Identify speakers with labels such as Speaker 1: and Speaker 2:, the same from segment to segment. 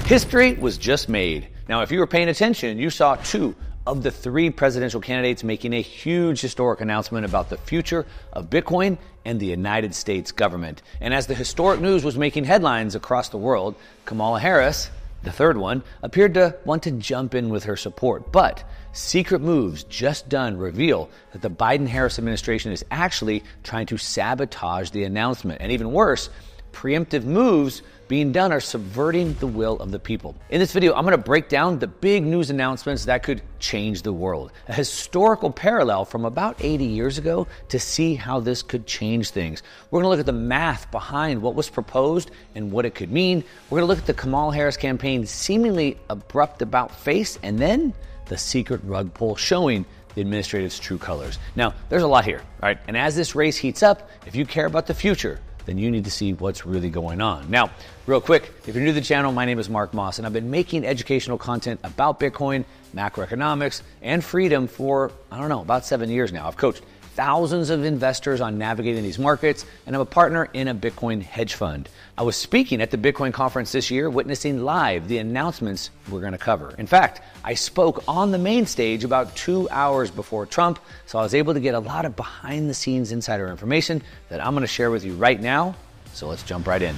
Speaker 1: History was just made. Now, if you were paying attention, you saw two of the three presidential candidates making a huge historic announcement about the future of Bitcoin and the United States government. And as the historic news was making headlines across the world, Kamala Harris, the third one, appeared to want to jump in with her support. But secret moves just done reveal that the Biden-Harris administration is actually trying to sabotage the announcement. And even worse, preemptive moves being done are subverting the will of the people. In this video, I'm going to break down the big news announcements that could change the world, a historical parallel from about 80 years ago to see how this could change things. We're going to look at the math behind what was proposed and what it could mean. We're going to look at the Kamala Harris campaign's seemingly abrupt about-face, and then the secret rug pull showing the administrative's true colors. Now, there's a lot here, right? And as this race heats up, if you care about the future, then you need to see what's really going on. Now, real quick, if you're new to the channel, my name is Mark Moss, and I've been making educational content about Bitcoin, macroeconomics, and freedom for, about 7 years now. I've coached thousands of investors on navigating these markets, and I'm a partner in a Bitcoin hedge fund. I was speaking at the Bitcoin conference this year, witnessing live the announcements we're going to cover. In fact, I spoke on the main stage about 2 hours before Trump, so I was able to get a lot of behind-the-scenes insider information that I'm going to share with you right now. So let's jump right in.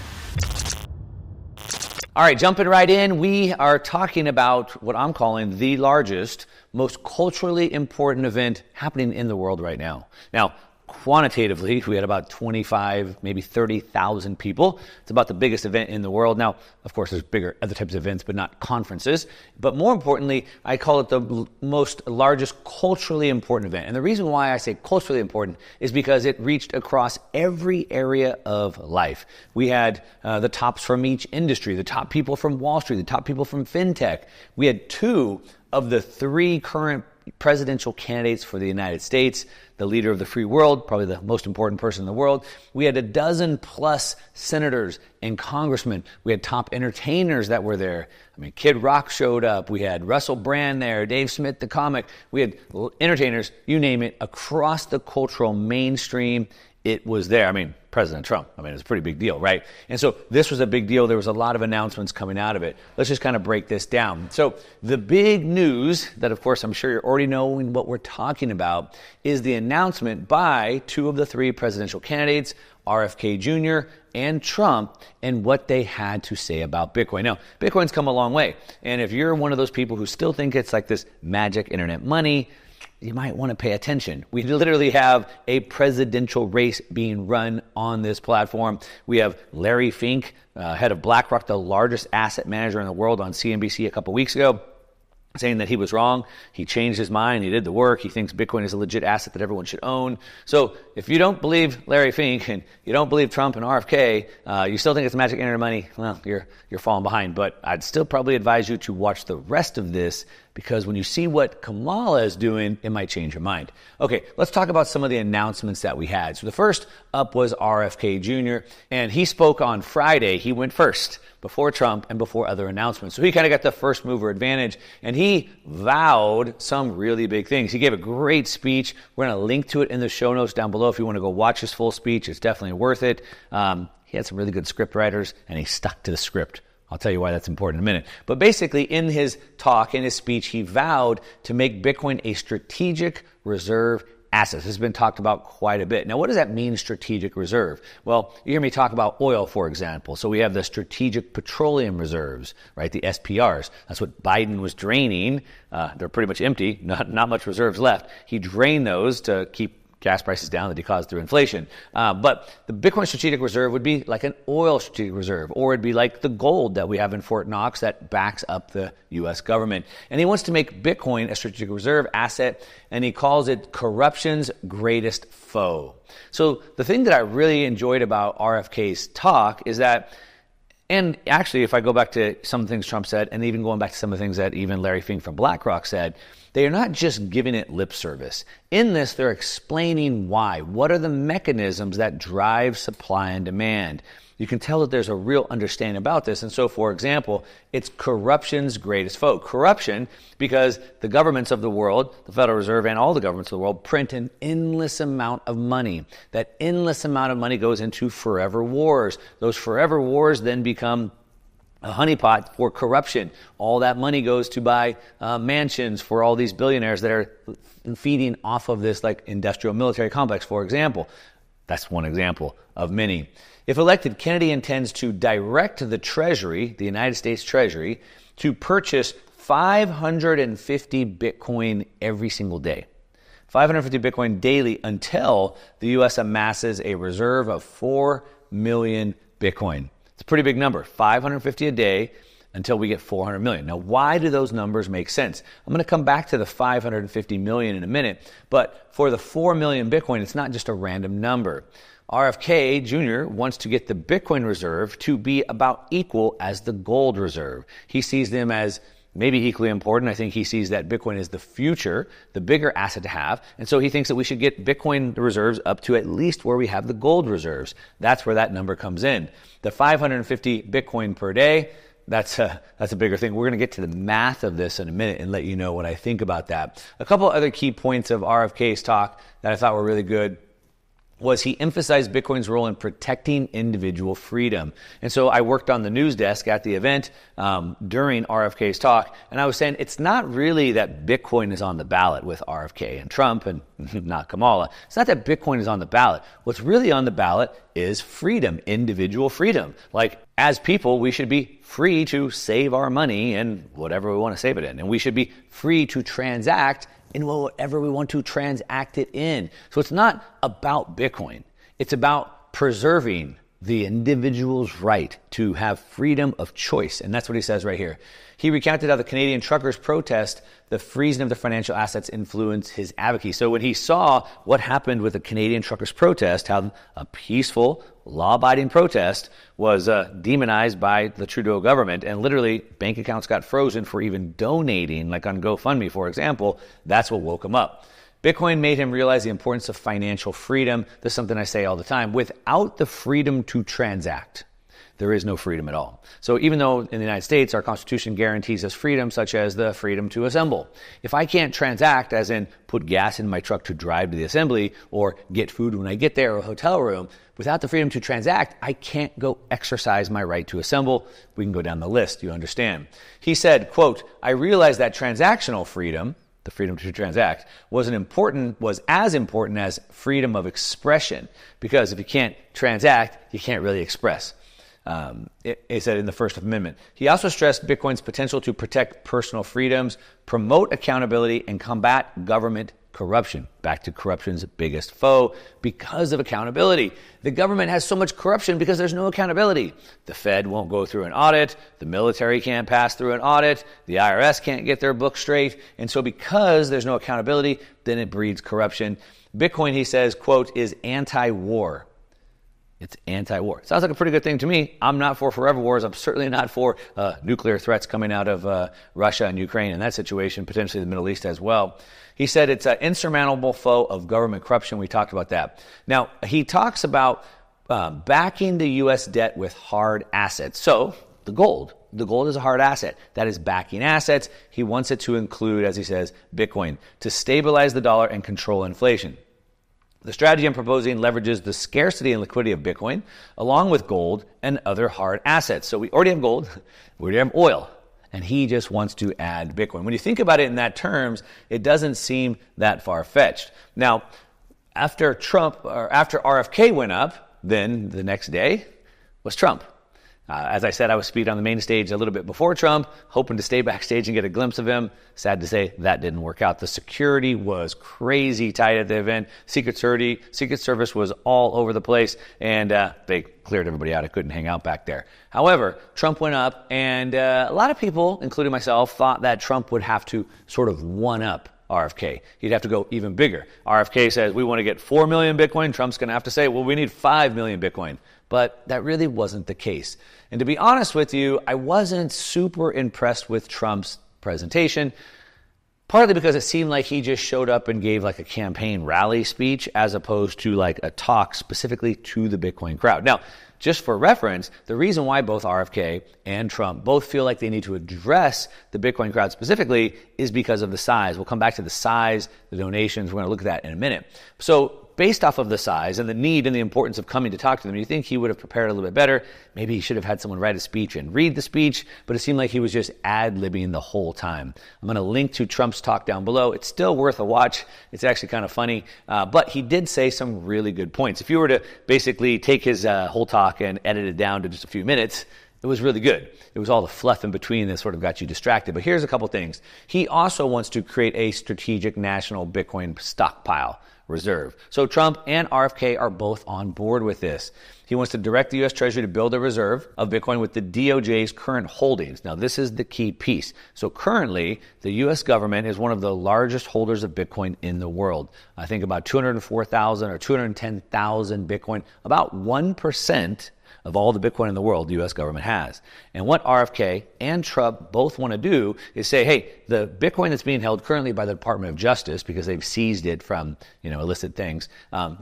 Speaker 1: All right, jumping right in, we are talking about what I'm calling the largest, most culturally important event happening in the world right now. Now, quantitatively, we had about 25, maybe 30,000 people. It's about the biggest event in the world. Now, of course, there's bigger other types of events, but not conferences. But more importantly, I call it the most largest culturally important event. And the reason why I say culturally important is because it reached across every area of life. We had the tops from each industry, the top people from Wall Street, the top people from FinTech. We had two of the three current presidential candidates for the United States, the leader of the free world, probably the most important person in the world. We had a dozen plus senators and congressmen. We had top entertainers that were there. Kid Rock showed up. We had Russell Brand there, Dave Smith, the comic. We had entertainers, you name it, across the cultural mainstream. It was there. President Trump. It's a pretty big deal, right? And so this was a big deal. There was a lot of announcements coming out of it. Let's just kind of break this down. So the big news that, of course, I'm sure you're already knowing what we're talking about is the announcement by two of the three presidential candidates, RFK Jr. and Trump, and what they had to say about Bitcoin. Now, Bitcoin's come a long way. And if you're one of those people who still think it's like this magic internet money, you might want to pay attention. We literally have a presidential race being run on this platform. We have Larry Fink, head of BlackRock, the largest asset manager in the world, on CNBC a couple weeks ago, saying that he was wrong. He changed his mind. He did the work. He thinks Bitcoin is a legit asset that everyone should own. So if you don't believe Larry Fink and you don't believe Trump and RFK, you still think it's magic internet money, well, you're falling behind. But I'd still probably advise you to watch the rest of this, because when you see what Kamala is doing, it might change your mind. Okay, let's talk about some of the announcements that we had. So the first up was RFK Jr., and he spoke on Friday. He went first, before Trump and before other announcements. So he kind of got the first mover advantage, and he vowed some really big things. He gave a great speech. We're going to link to it in the show notes down below if you want to go watch his full speech. It's definitely worth it. He had some really good script writers, and he stuck to the script. I'll tell you why that's important in a minute. But basically, in his talk, in his speech, he vowed to make Bitcoin a strategic reserve asset. This has been talked about quite a bit. Now, what does that mean, strategic reserve? Well, you hear me talk about oil, for example. So we have the strategic petroleum reserves, right? The SPRs. That's what Biden was draining. They're pretty much empty, not much reserves left. He drained those to keep gas prices down that he caused through inflation. But the Bitcoin strategic reserve would be like an oil strategic reserve, or it'd be like the gold that we have in Fort Knox that backs up the U.S. government. And he wants to make Bitcoin a strategic reserve asset, and he calls it corruption's greatest foe. So the thing that I really enjoyed about RFK's talk is that, and actually, if I go back to some of the things Trump said, and even going back to some of the things that even Larry Fink from BlackRock said, they are not just giving it lip service. In this, they're explaining why. What are the mechanisms that drive supply and demand? You can tell that there's a real understanding about this. And so, for example, it's corruption's greatest foe. Corruption, because the governments of the world, the Federal Reserve and all the governments of the world, print an endless amount of money. That endless amount of money goes into forever wars. Those forever wars then become a honeypot for corruption. All that money goes to buy mansions for all these billionaires that are feeding off of this like industrial military complex, for example. That's one example of many. If elected, Kennedy intends to direct the Treasury, the United States Treasury, to purchase 550 Bitcoin every single day. 550 Bitcoin daily until the U.S. amasses a reserve of 4 million Bitcoin. It's a pretty big number, 550 a day until we get 400 million. Now, why do those numbers make sense? I'm going to come back to the 550 million in a minute, but for the 4 million Bitcoin, it's not just a random number. RFK Jr. wants to get the Bitcoin reserve to be about equal as the gold reserve. He sees them as maybe equally important. I think he sees that Bitcoin is the future, the bigger asset to have. And so he thinks that we should get Bitcoin reserves up to at least where we have the gold reserves. That's where that number comes in. The 550 Bitcoin per day, that's a bigger thing. We're going to get to the math of this in a minute and let you know what I think about that. A couple other key points of RFK's talk that I thought were really good was he emphasized Bitcoin's role in protecting individual freedom. And so I worked on the news desk at the event during RFK's talk, and I was saying it's not really that Bitcoin is on the ballot with RFK and Trump and not Kamala. It's not that Bitcoin is on the ballot. What's really on the ballot is freedom, individual freedom. Like, as people, we should be free to save our money in whatever we want to save it in, and we should be free to transact in whatever we want to transact it in. So it's not about Bitcoin. It's about preserving the individual's right to have freedom of choice. And that's what he says right here. He recounted how the Canadian truckers protest the freezing of the financial assets influenced his advocacy. So when he saw what happened with the Canadian truckers protest, how a peaceful, law-abiding protest was demonized by the Trudeau government, and literally bank accounts got frozen for even donating, like on GoFundMe, for example, that's what woke him up. Bitcoin made him realize the importance of financial freedom. This is something I say all the time. Without the freedom to transact, there is no freedom at all. So even though in the United States our Constitution guarantees us freedom, such as the freedom to assemble, if I can't transact, as in put gas in my truck to drive to the assembly or get food when I get there or a hotel room, without the freedom to transact, I can't go exercise my right to assemble. We can go down the list, you understand. He said, quote, "I realized that transactional freedom," the freedom to transact, was as important as freedom of expression, because if you can't transact, you can't really express. He said in the First Amendment. He also stressed Bitcoin's potential to protect personal freedoms, promote accountability, and combat government corruption. Back to corruption's biggest foe, because of accountability. The government has so much corruption because there's no accountability. The Fed won't go through an audit. The military can't pass through an audit. The IRS can't get their books straight. And so because there's no accountability, then it breeds corruption. Bitcoin, he says, quote, is anti-war. It's anti-war. Sounds like a pretty good thing to me. I'm not for forever wars. I'm certainly not for nuclear threats coming out of Russia and Ukraine and that situation, potentially the Middle East as well. He said it's an insurmountable foe of government corruption. We talked about that. Now, he talks about backing the U.S. debt with hard assets. So the gold. The gold is a hard asset. That is backing assets. He wants it to include, as he says, Bitcoin, to stabilize the dollar and control inflation. The strategy I'm proposing leverages the scarcity and liquidity of Bitcoin, along with gold and other hard assets. So we already have gold, we already have oil, and he just wants to add Bitcoin. When you think about it in that terms, it doesn't seem that far-fetched. Now, after RFK went up, then the next day was Trump. As I said, I was speaking on the main stage a little bit before Trump, hoping to stay backstage and get a glimpse of him. Sad to say, that didn't work out. The security was crazy tight at the event. Secret Service was all over the place, and they cleared everybody out. I couldn't hang out back there. However, Trump went up, and a lot of people, including myself, thought that Trump would have to sort of one-up RFK. He'd have to go even bigger. RFK says, we want to get 4 million Bitcoin. Trump's going to have to say, well, we need 5 million Bitcoin. But that really wasn't the case. And to be honest with you, I wasn't super impressed with Trump's presentation, partly because it seemed like he just showed up and gave like a campaign rally speech as opposed to like a talk specifically to the Bitcoin crowd. Now, just for reference, the reason why both RFK and Trump both feel like they need to address the Bitcoin crowd specifically is because of the size. We'll come back to the size, the donations. We're going to look at that in a minute. So based off of the size and the need and the importance of coming to talk to them, you think he would have prepared a little bit better. Maybe he should have had someone write a speech and read the speech, but it seemed like he was just ad-libbing the whole time. I'm going to link to Trump's talk down below. It's still worth a watch. It's actually kind of funny, but he did say some really good points. If you were to basically take his whole talk and edit it down to just a few minutes, it was really good. It was all the fluff in between that sort of got you distracted. But here's a couple things. He also wants to create a strategic national Bitcoin stockpile reserve. So Trump and RFK are both on board with this. He wants to direct the U.S. Treasury to build a reserve of Bitcoin with the DOJ's current holdings. Now, this is the key piece. So currently, the U.S. government is one of the largest holders of Bitcoin in the world. I think about 204,000 or 210,000 Bitcoin, about 1% of all the Bitcoin in the world the U.S. government has. And what RFK and Trump both want to do is say, hey, the Bitcoin that's being held currently by the Department of Justice, because they've seized it from, illicit things,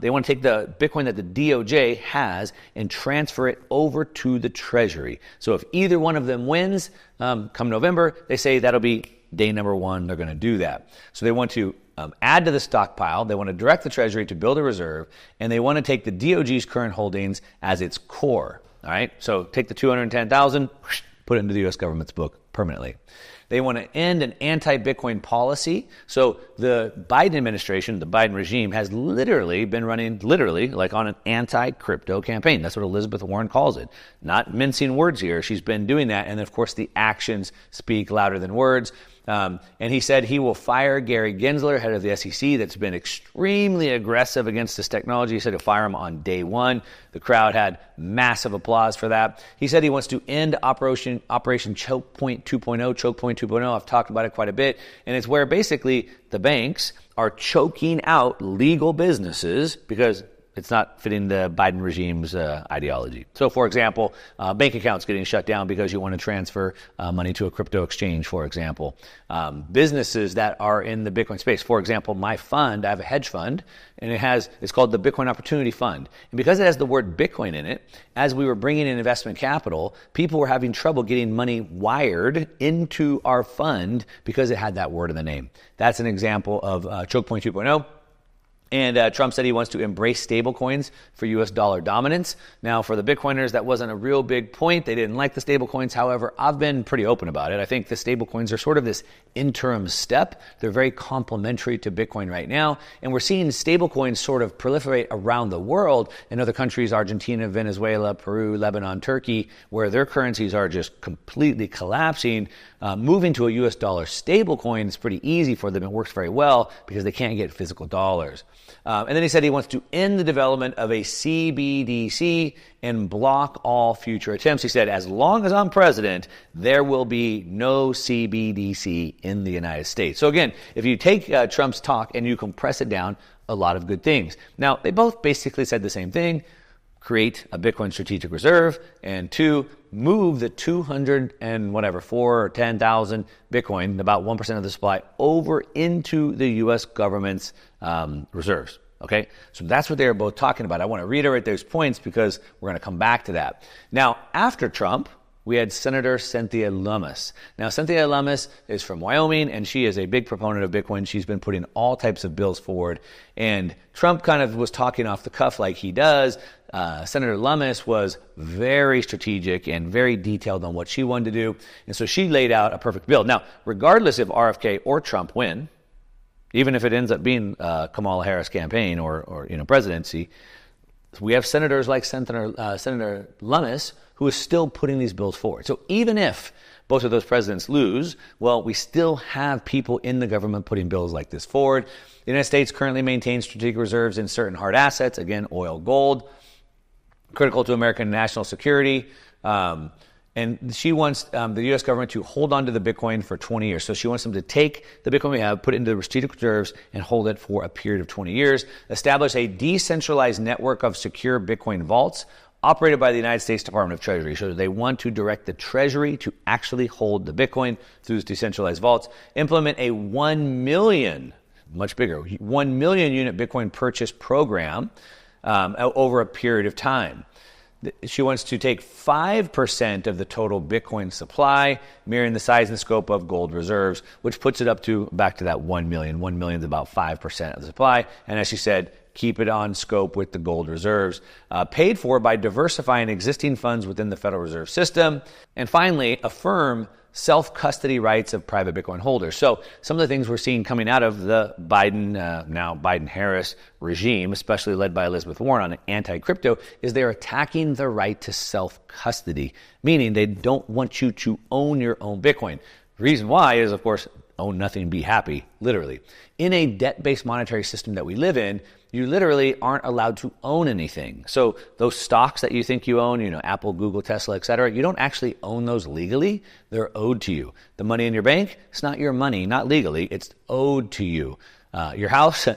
Speaker 1: they want to take the Bitcoin that the DOJ has and transfer it over to the Treasury. So if either one of them wins, come November, they say that'll be day number one, they're going to do that. So they want to add to the stockpile. They want to direct the Treasury to build a reserve, and they want to take the DOJ's current holdings as its core. All right, so take the 210,000, put it into the U.S. government's book permanently. They want to end an anti-Bitcoin policy. So the Biden administration, the Biden regime, has literally been running, like on an anti-crypto campaign. That's what Elizabeth Warren calls it. Not mincing words here. She's been doing that. And of course, the actions speak louder than words. And he said he will fire Gary Gensler, head of the SEC, that's been extremely aggressive against this technology. He said he'll fire him on day one. The crowd had massive applause for that. He said he wants to end Operation Choke Point 2.0. Choke Point 2.0, I've talked about it quite a bit. And it's where basically the banks are choking out legal businesses because it's not fitting the Biden regime's ideology. So, for example, bank accounts getting shut down because you want to transfer money to a crypto exchange, for example. Businesses that are in the Bitcoin space. For example, my fund, I have a hedge fund, and it's called the Bitcoin Opportunity Fund. And because it has the word Bitcoin in it, as we were bringing in investment capital, people were having trouble getting money wired into our fund because it had that word in the name. That's an example of Choke Point 2.0. And Trump said he wants to embrace stablecoins for U.S. dollar dominance. Now, for the Bitcoiners, that wasn't a real big point. They didn't like the stablecoins. However, I've been pretty open about it. I think the stablecoins are sort of this interim step. They're very complementary to Bitcoin right now. And we're seeing stablecoins sort of proliferate around the world in other countries, Argentina, Venezuela, Peru, Lebanon, Turkey, where their currencies are just completely collapsing. Moving to a U.S. dollar stablecoin is pretty easy for them. It works very well because they can't get physical dollars. And then he said he wants to end the development of a CBDC and block all future attempts. He said, as long as I'm president, there will be no CBDC in the United States. So again, if you take Trump's talk and you compress it down, a lot of good things. Now, they both basically said the same thing. Create a Bitcoin strategic reserve, and two, move the 4 or 10,000 Bitcoin, about 1% of the supply, over into the U.S. government's reserves. Okay, so that's what they are both talking about. I want to reiterate those points because we're going to come back to that. Now, after Trump, we had Senator Cynthia Lummis. Now, Cynthia Lummis is from Wyoming, and she is a big proponent of Bitcoin. She's been putting all types of bills forward, and Trump kind of was talking off the cuff like he does. Senator Lummis was very strategic and very detailed on what she wanted to do, and so she laid out a perfect bill. Now, regardless if RFK or Trump win, even if it ends up being Kamala Harris campaign or presidency, we have senators like Senator Lummis who is still putting these bills forward. So even if both of those presidents lose, well, we still have people in the government putting bills like this forward. The United States currently maintains strategic reserves in certain hard assets, again, oil, gold, critical to American national security. And she wants the U.S. government to hold on to the Bitcoin for 20 years. So she wants them to take the Bitcoin we have, put it into the strategic reserves, and hold it for a period of 20 years. Establish a decentralized network of secure Bitcoin vaults operated by the United States Department of Treasury. So they want to direct the Treasury to actually hold the Bitcoin through these decentralized vaults. Implement a 1 million, much bigger, 1 million unit Bitcoin purchase program over a period of time. She wants to take 5% of the total Bitcoin supply, mirroring the size and scope of gold reserves, which puts it up to back to that 1 million. 1 million is about 5% of the supply. And as she said, keep it on scope with the gold reserves, paid for by diversifying existing funds within the Federal Reserve System, and finally, affirm self-custody rights of private Bitcoin holders. So some of the things we're seeing coming out of the Biden, now Biden-Harris regime, especially led by Elizabeth Warren on anti-crypto, is they're attacking the right to self-custody, meaning they don't want you to own your own Bitcoin. The reason why is, of course, own nothing, be happy, literally. In a debt-based monetary system that we live in, you literally aren't allowed to own anything. So those stocks that you think you own, Apple, Google, Tesla, et cetera, you don't actually own those legally. They're owed to you. The money in your bank, it's not your money, not legally. It's owed to you. Your house,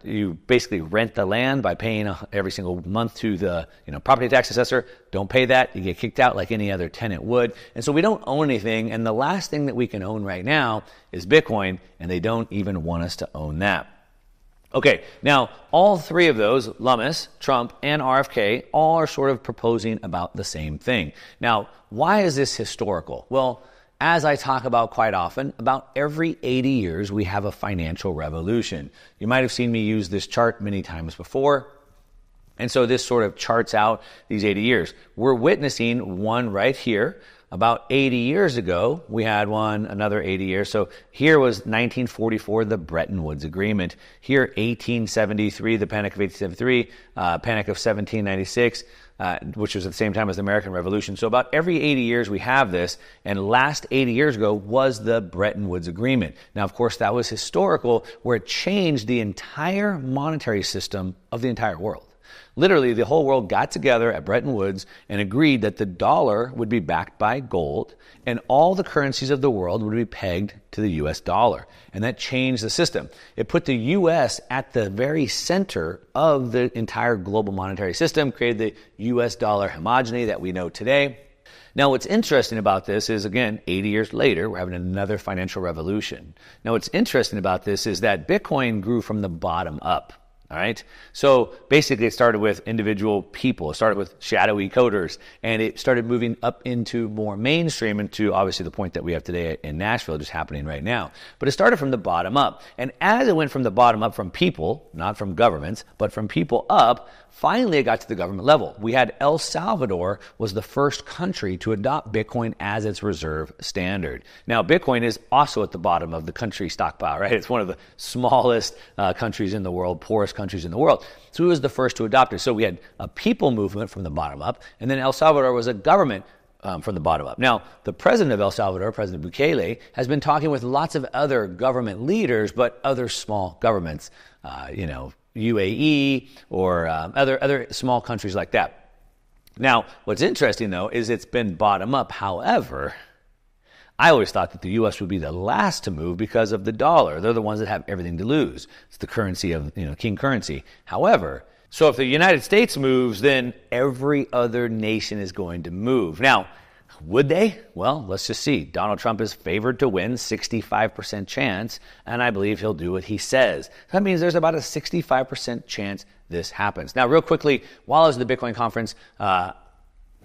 Speaker 1: you basically rent the land by paying every single month to the property tax assessor. Don't pay that. You get kicked out like any other tenant would. And so we don't own anything. And the last thing that we can own right now is Bitcoin, and they don't even want us to own that. Okay, now all three of those, Lummis, Trump, and RFK, all are sort of proposing about the same thing. Now, why is this historical? Well, as I talk about quite often, about every 80 years, we have a financial revolution. You might have seen me use this chart many times before. And so this sort of charts out these 80 years. We're witnessing one right here. About 80 years ago, we had another 80 years. So here was 1944, the Bretton Woods Agreement. Here, 1873, the Panic of 1873, Panic of 1796, which was at the same time as the American Revolution. So about every 80 years we have this, and last 80 years ago was the Bretton Woods Agreement. Now, of course, that was historical, where it changed the entire monetary system of the entire world. Literally, the whole world got together at Bretton Woods and agreed that the dollar would be backed by gold, and all the currencies of the world would be pegged to the U.S. dollar. And that changed the system. It put the U.S. at the very center of the entire global monetary system, created the U.S. dollar homogeny that we know today. Now, what's interesting about this is, again, 80 years later, we're having another financial revolution. Now, what's interesting about this is that Bitcoin grew from the bottom up. All right. So basically it started with individual people. It started with shadowy coders, and it started moving up into more mainstream, into obviously the point that we have today in Nashville, just happening right now. But it started from the bottom up. And as it went from the bottom up, from people, not from governments, but from people up, finally it got to the government level. We had El Salvador was the first country to adopt Bitcoin as its reserve standard. Now, Bitcoin is also at the bottom of the country stockpile, right? It's one of the smallest countries in the world, poorest countries in the world. So it was the first to adopt it. So we had a people movement from the bottom up, and then El Salvador was a government from the bottom up. Now, the president of El Salvador, President Bukele, has been talking with lots of other government leaders, but other small governments, UAE or other small countries like that. Now, what's interesting, though, is it's been bottom up. However, I always thought that the U.S. would be the last to move because of the dollar. They're the ones that have everything to lose. It's the currency of, king currency. However, so if the United States moves, then every other nation is going to move. Now, would they? Well, let's just see. Donald Trump is favored to win, 65% chance, and I believe he'll do what he says. That means there's about a 65% chance this happens. Now, real quickly, while I was at the Bitcoin conference,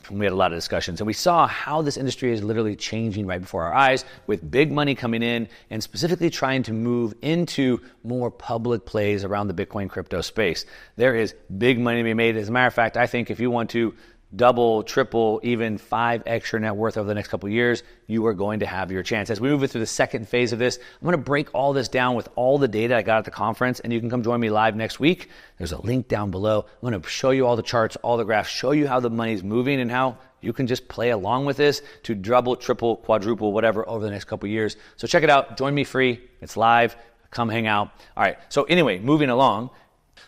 Speaker 1: we had a lot of discussions, and we saw how this industry is literally changing right before our eyes, with big money coming in and specifically trying to move into more public plays around the Bitcoin crypto space. There is big money to be made. As a matter of fact, I think if you want to double, triple, even 5x your net worth over the next couple of years, you are going to have your chance. As we move through the second phase of this, I'm going to break all this down with all the data I got at the conference, and you can come join me live next week. There's a link down below. I'm going to show you all the charts, all the graphs, show you how the money's moving and how you can just play along with this to double, triple, quadruple, whatever over the next couple of years. So check it out. Join me free. It's live. Come hang out. All right. So anyway, moving along.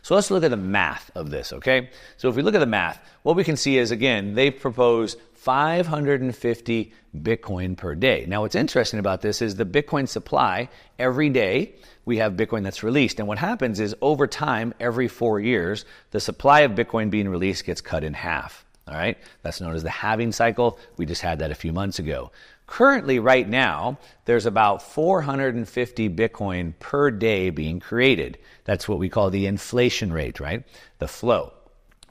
Speaker 1: So let's look at the math of this, okay? So if we look at the math, what we can see is, again, they propose 550 Bitcoin per day. Now, what's interesting about this is the Bitcoin supply, every day we have Bitcoin that's released. And what happens is, over time, every 4 years, the supply of Bitcoin being released gets cut in half, all right? That's known as the halving cycle. We just had that a few months ago. Currently, right now, there's about 450 Bitcoin per day being created. That's what we call the inflation rate, right? The flow,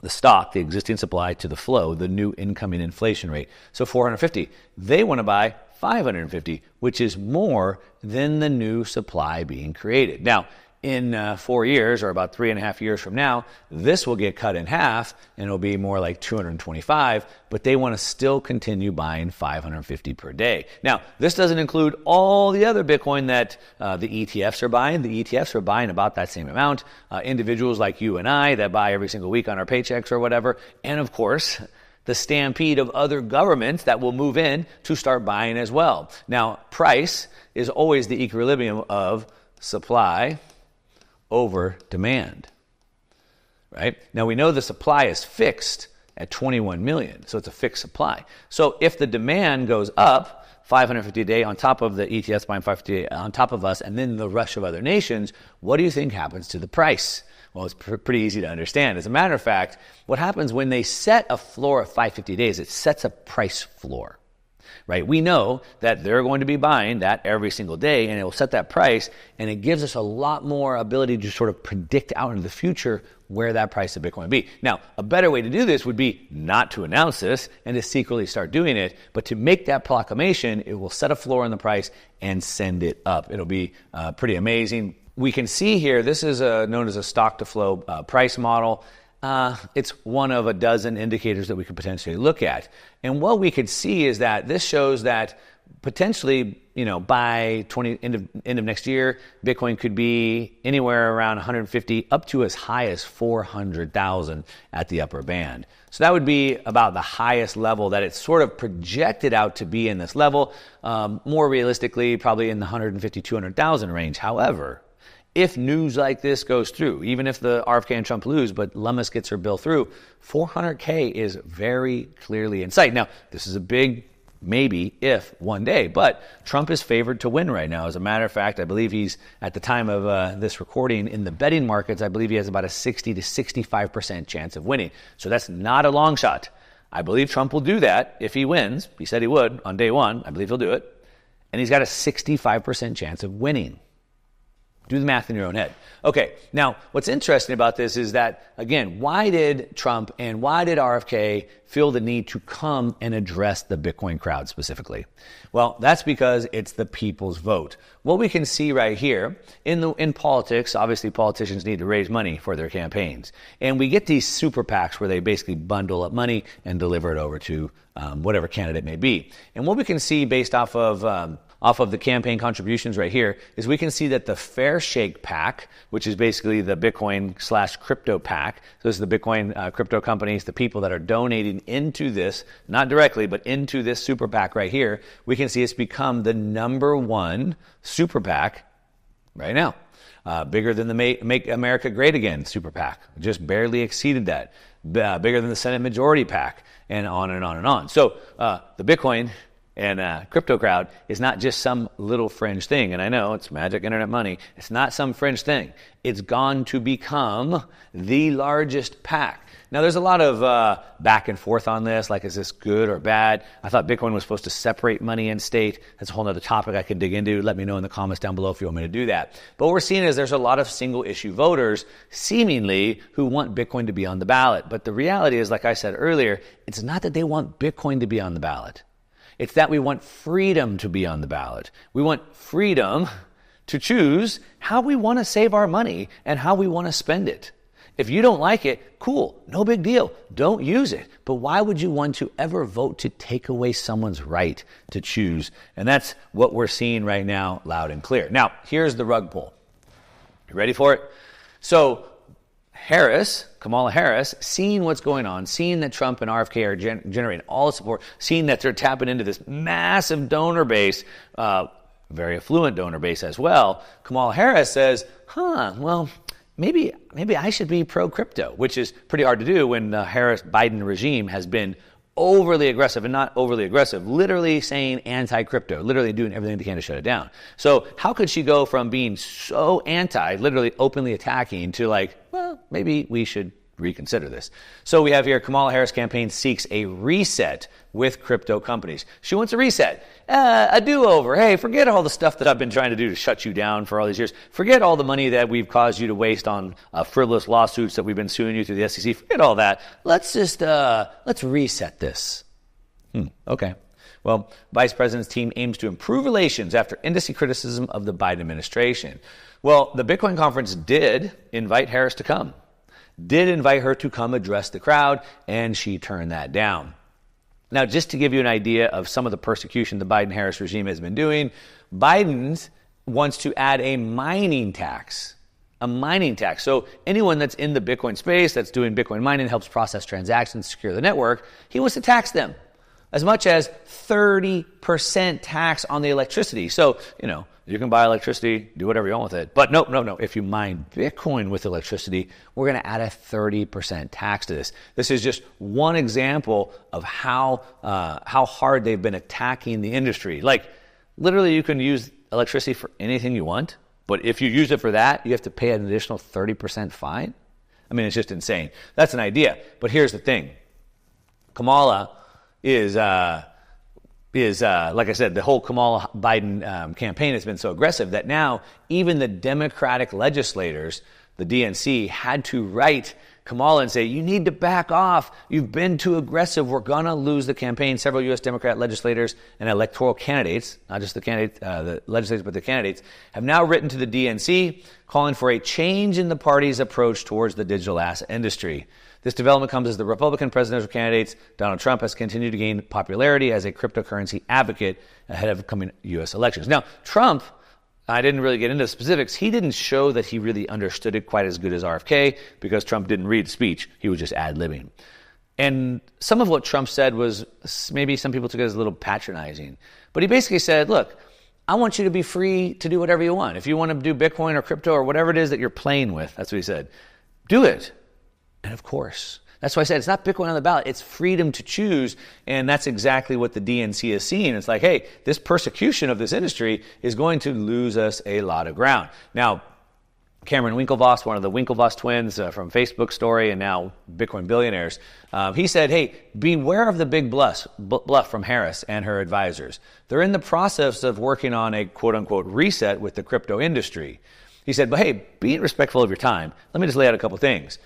Speaker 1: the stock, the existing supply to the flow, the new incoming inflation rate. So 450. They want to buy 550, which is more than the new supply being created. Now, in 4 years, or about 3.5 years from now, this will get cut in half and it'll be more like 225, but they want to still continue buying 550 per day. Now, this doesn't include all the other Bitcoin that the ETFs are buying. The ETFs are buying about that same amount. Individuals like you and I that buy every single week on our paychecks or whatever. And of course, the stampede of other governments that will move in to start buying as well. Now, price is always the equilibrium of supply over demand, right? Now, we know the supply is fixed at 21 million, so it's a fixed supply. So if the demand goes up 550 a day on top of the ETFs buying 550 a day on top of us, and then the rush of other nations, what do you think happens to the price? Well, it's pretty easy to understand. As a matter of fact, what happens when they set a floor of 550 days, it sets a price floor, right? We know that they're going to be buying that every single day, and it will set that price, and it gives us a lot more ability to sort of predict out into the future where that price of Bitcoin will be. Now, a better way to do this would be not to announce this and to secretly start doing it, but to make that proclamation, it will set a floor on the price and send it up. It'll be pretty amazing. We can see here, this is known as a stock-to-flow price model. It's one of a dozen indicators that we could potentially look at. And what we could see is that this shows that potentially, by end of next year, Bitcoin could be anywhere around 150 up to as high as 400,000 at the upper band. So that would be about the highest level that it's sort of projected out to be in this level. More realistically, probably in the 150, 200,000 range. However, if news like this goes through, even if the RFK and Trump lose, but Lummis gets her bill through, 400K is very clearly in sight. Now, this is a big maybe if one day, but Trump is favored to win right now. As a matter of fact, I believe he's, at the time of this recording, in the betting markets, I believe he has about a 60 to 65% chance of winning. So that's not a long shot. I believe Trump will do that if he wins. He said he would on day one. I believe he'll do it. And he's got a 65% chance of winning. Do the math in your own head. Okay, now what's interesting about this is that, again, why did Trump and why did RFK feel the need to come and address the Bitcoin crowd specifically? Well, that's because it's the people's vote. What we can see right here, in politics, obviously politicians need to raise money for their campaigns. And we get these super PACs where they basically bundle up money and deliver it over to whatever candidate may be. And what we can see based off of the campaign contributions right here is we can see that the Fair Shake PAC, which is basically the Bitcoin/crypto PAC, so this is the Bitcoin crypto companies, the people that are donating into this, not directly, but into this super PAC right here, we can see it's become the #1 super PAC right now. Bigger than the Make America Great Again super PAC, just barely exceeded that. Bigger than the Senate Majority PAC, and on and on and on. So the Bitcoin and crypto crowd is not just some little fringe thing. And I know it's magic internet money. It's not some fringe thing. It's gone to become the largest PAC. Now, there's a lot of back and forth on this, like, is this good or bad? I thought Bitcoin was supposed to separate money and state. That's a whole other topic I could dig into. Let me know in the comments down below if you want me to do that. But what we're seeing is there's a lot of single issue voters, seemingly, who want Bitcoin to be on the ballot. But the reality is, like I said earlier, it's not that they want Bitcoin to be on the ballot. It's that we want freedom to be on the ballot. We want freedom to choose how we want to save our money and how we want to spend it. If you don't like it, cool, no big deal. Don't use it. But why would you want to ever vote to take away someone's right to choose? And that's what we're seeing right now, loud and clear. Now, here's the rug pull. You ready for it? So, Kamala Harris, seeing what's going on, seeing that Trump and RFK are generating all the support, seeing that they're tapping into this massive donor base, very affluent donor base as well, Kamala Harris says, well, maybe I should be pro-crypto, which is pretty hard to do when the Harris-Biden regime has been overly aggressive, and not overly aggressive, literally saying anti-crypto, literally doing everything they can to shut it down. So how could she go from being so anti, literally openly attacking, to like, well, maybe we should reconsider this? So we have here, Kamala Harris campaign seeks a reset with crypto companies. She wants a reset, a do-over. Hey, forget all the stuff that I've been trying to do to shut you down for all these years. Forget all the money that we've caused you to waste on frivolous lawsuits that we've been suing you through the SEC. Forget all that. Let's just, let's reset this. Okay. Well, Vice President's team aims to improve relations after industry criticism of the Biden administration. Well, the Bitcoin conference did invite Harris to come, did invite her to come address the crowd, and she turned that down. Now, just to give you an idea of some of the persecution the Biden-Harris regime has been doing, Biden wants to add a mining tax. A mining tax. So anyone that's in the Bitcoin space, that's doing Bitcoin mining, helps process transactions, secure the network, he wants to tax them as much as 30% tax on the electricity. So, you can buy electricity, do whatever you want with it. But no. If you mine Bitcoin with electricity, we're going to add a 30% tax to this. This is just one example of how hard they've been attacking the industry. Like, literally, you can use electricity for anything you want, but if you use it for that, you have to pay an additional 30% fine. I mean, it's just insane. That's an idea. But here's the thing. Kamala is like I said, the whole Kamala Biden campaign has been so aggressive that now even the Democratic legislators, the DNC, had to write Kamala and say, you need to back off. You've been too aggressive. We're going to lose the campaign. Several U.S. Democrat legislators and electoral candidates, not just the legislators, but the candidates, have now written to the DNC calling for a change in the party's approach towards the digital asset industry. This development comes as the Republican presidential candidate, Donald Trump, has continued to gain popularity as a cryptocurrency advocate ahead of coming U.S. elections. Now, Trump, I didn't really get into the specifics. He didn't show that he really understood it quite as good as RFK because Trump didn't read the speech. He was just ad-libbing. And some of what Trump said was, maybe some people took it as a little patronizing. But he basically said, look, I want you to be free to do whatever you want. If you want to do Bitcoin or crypto or whatever it is that you're playing with, that's what he said, do it. And of course, that's why I said it's not Bitcoin on the ballot. It's freedom to choose. And that's exactly what the DNC is seeing. It's like, hey, this persecution of this industry is going to lose us a lot of ground. Now, Cameron Winklevoss, one of the Winklevoss twins from Facebook Story and now Bitcoin billionaires, he said, hey, beware of the big bluff from Harris and her advisors. They're in the process of working on a quote-unquote reset with the crypto industry. He said, but hey, be respectful of your time. Let me just lay out a couple things.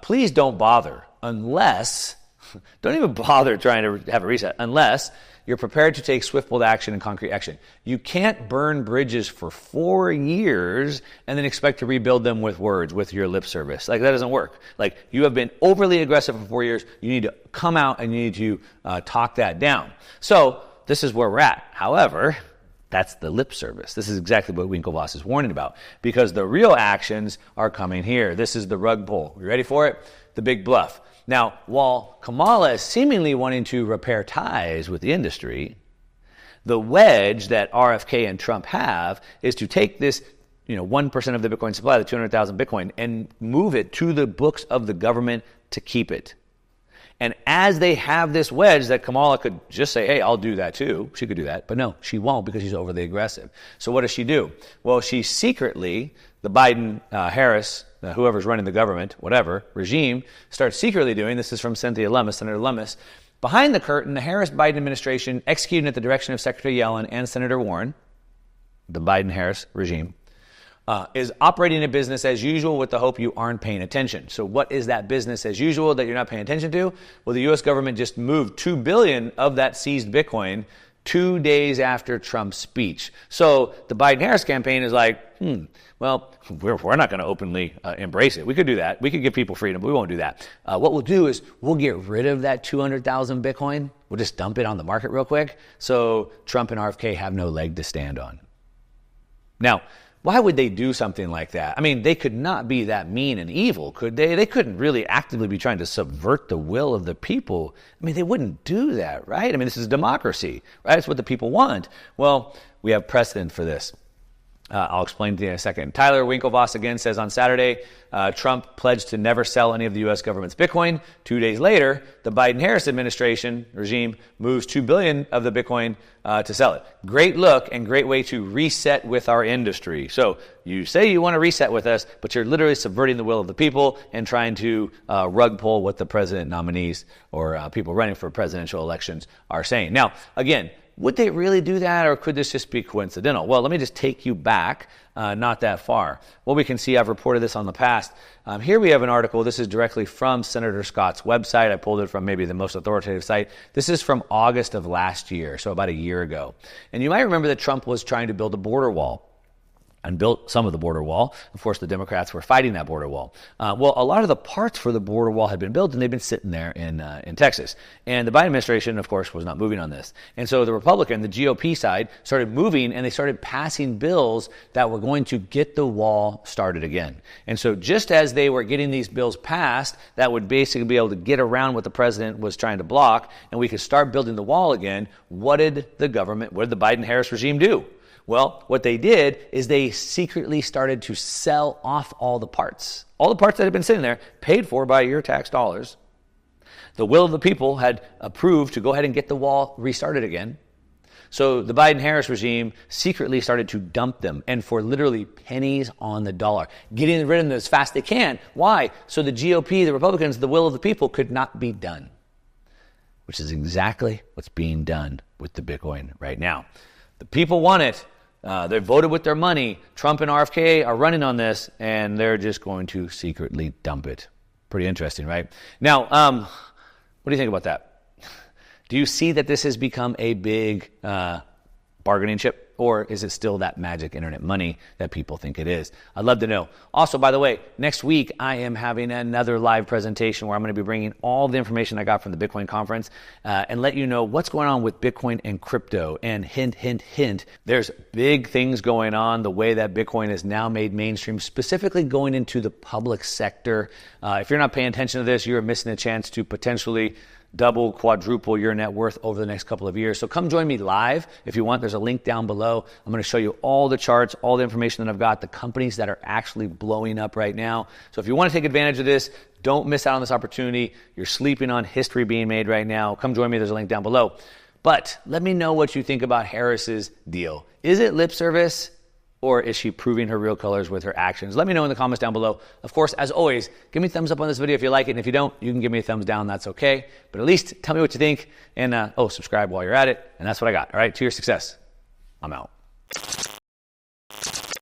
Speaker 1: Please don't bother don't even bother trying to have a reset unless you're prepared to take swift, bold action and concrete action. You can't burn bridges for 4 years and then expect to rebuild them with words, with your lip service. Like, that doesn't work. Like, you have been overly aggressive for 4 years. You need to come out and you need to talk that down. So this is where we're at. However, that's the lip service. This is exactly what Winklevoss is warning about because the real actions are coming here. This is the rug pull. You ready for it? The big bluff. Now, while Kamala is seemingly wanting to repair ties with the industry, the wedge that RFK and Trump have is to take this 1% of the Bitcoin supply, the 200,000 Bitcoin, and move it to the books of the government to keep it. And as they have this wedge that Kamala could just say, hey, I'll do that too. She could do that. But no, she won't because she's overly aggressive. So what does she do? Well, she secretly, the Biden-Harris, whoever's running the government, whatever, regime, starts secretly doing, this is from Cynthia Lummis, Senator Lummis, behind the curtain, the Harris-Biden administration, executing at the direction of Secretary Yellen and Senator Warren, the Biden-Harris regime, is operating a business as usual with the hope you aren't paying attention. So what is that business as usual that you're not paying attention to? Well, the U.S. government just moved $2 billion of that seized Bitcoin 2 days after Trump's speech. So the Biden-Harris campaign is like, well, we're not going to openly embrace it. We could do that. We could give people freedom, but we won't do that. What we'll do is we'll get rid of that 200,000 Bitcoin. We'll just dump it on the market real quick. So Trump and RFK have no leg to stand on. Now, why would they do something like that? I mean, they could not be that mean and evil, could they? They couldn't really actively be trying to subvert the will of the people. I mean, they wouldn't do that, right? I mean, this is democracy, right? It's what the people want. Well, we have precedent for this. I'll explain to you in a second. Tyler Winklevoss again says on Saturday, Trump pledged to never sell any of the U.S. government's Bitcoin. 2 days later, the Biden-Harris administration regime moves $2 billion of the Bitcoin to sell it. Great look and great way to reset with our industry. So you say you want to reset with us, but you're literally subverting the will of the people and trying to rug pull what the president nominees or people running for presidential elections are saying. Now, again, would they really do that, or could this just be coincidental? Well, let me just take you back not that far. What we can see, I've reported this on the past. Here we have an article. This is directly from Senator Scott's website. I pulled it from maybe the most authoritative site. This is from August of last year, so about a year ago. And you might remember that Trump was trying to build a border wall and built some of the border wall. Of course, the Democrats were fighting that border wall. Well, a lot of the parts for the border wall had been built, and they've been sitting there in Texas. And the Biden administration, of course, was not moving on this. And so the Republican, the GOP side, started moving, and they started passing bills that were going to get the wall started again. And so just as they were getting these bills passed, that would basically be able to get around what the president was trying to block, and we could start building the wall again, what did the Biden-Harris regime do? Well, what they did is they secretly started to sell off all the parts that had been sitting there, paid for by your tax dollars. The will of the people had approved to go ahead and get the wall restarted again. So the Biden-Harris regime secretly started to dump them, and for literally pennies on the dollar, getting rid of them as fast as they can. Why? So the GOP, the Republicans, the will of the people could not be done, which is exactly what's being done with the Bitcoin right now. The people want it. They voted with their money. Trump and RFK are running on this, and they're just going to secretly dump it. Pretty interesting, right? Now, what do you think about that? Do you see that this has become a big bargaining chip? Or is it still that magic internet money that people think it is? I'd love to know. Also, by the way, next week I am having another live presentation where I'm going to be bringing all the information I got from the Bitcoin conference and let you know what's going on with Bitcoin and crypto. And hint, hint, hint, there's big things going on the way that Bitcoin is now made mainstream, specifically going into the public sector. If you're not paying attention to this, you're missing a chance to potentially double, quadruple your net worth over the next couple of years. So come join me live if you want. There's a link down below. I'm going to show you all the charts, all the information that I've got, the companies that are actually blowing up right now. So if you want to take advantage of this, don't miss out on this opportunity. You're sleeping on history being made right now. Come join me. There's a link down below. But let me know what you think about Harris's deal. Is it lip service? Or is she proving her real colors with her actions? Let me know in the comments down below. Of course, as always, give me a thumbs up on this video if you like it. And if you don't, you can give me a thumbs down. That's okay. But at least tell me what you think. And subscribe while you're at it. And that's what I got. All right. To your success. I'm out.